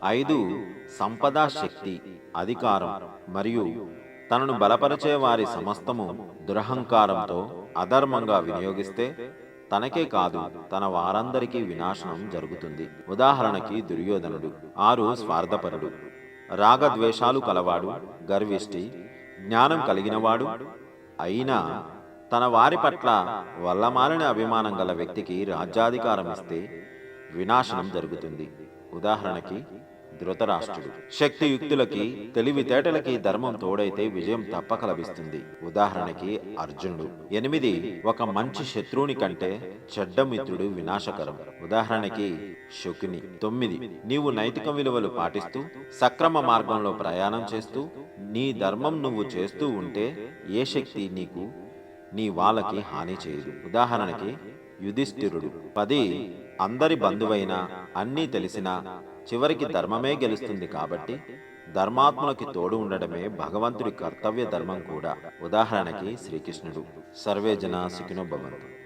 5 సంపద, శక్తి, అధికారం మరియు తనను బలపరిచే వారి సమస్తము దురహంకారంతో అధర్మంగా వినియోగిస్తే తనకే కాదు తన వారందరికీ వినాశనం జరుగుతుంది. ఉదాహరణకి దుర్యోధనుడు. 6 స్వార్థపరుడు, రాగద్వేషాలు కలవాడు, గర్విష్టి, జ్ఞానం కలిగినవాడు అయినా తన వారి పట్ల వల్లమాలిన అభిమానం గల వ్యక్తికి రాజ్యాధికారం ఇస్తే వినాశనం జరుగుతుంది. ఉదాహరణకి ధృతరాష్ట్రుడు. శక్తియుక్తులకి, తెలివితేటలకి ధర్మం తోడైతే విజయం తప్పక లభిస్తుంది. ఉదాహరణకి అర్జునుడు. 8 ఒక మంచి శత్రువుని కంటే చెడ్డ మిత్రుడు వినాశకరం. ఉదాహరణకి శకుని. 9 నీవు నైతిక విలువలు పాటిస్తూ సక్రమ మార్గంలో ప్రయాణం చేస్తూ నీ ధర్మం నువ్వు చేస్తూ ఉంటే ఏ శక్తి నీకు నీ వాళ్ళకి హాని చేయదు. ఉదాహరణకి యుధిష్ఠిరుడు. 10 అందరి బంధువైనా అన్నీ తెలిసినా చివరికి ధర్మమే గెలుస్తుంది కాబట్టి ధర్మాత్ములకి తోడు ఉండడమే భగవంతుడి కర్తవ్య ధర్మం కూడా. ఉదాహరణకి శ్రీకృష్ణుడు. సర్వే జన సుఖినో భవంతు.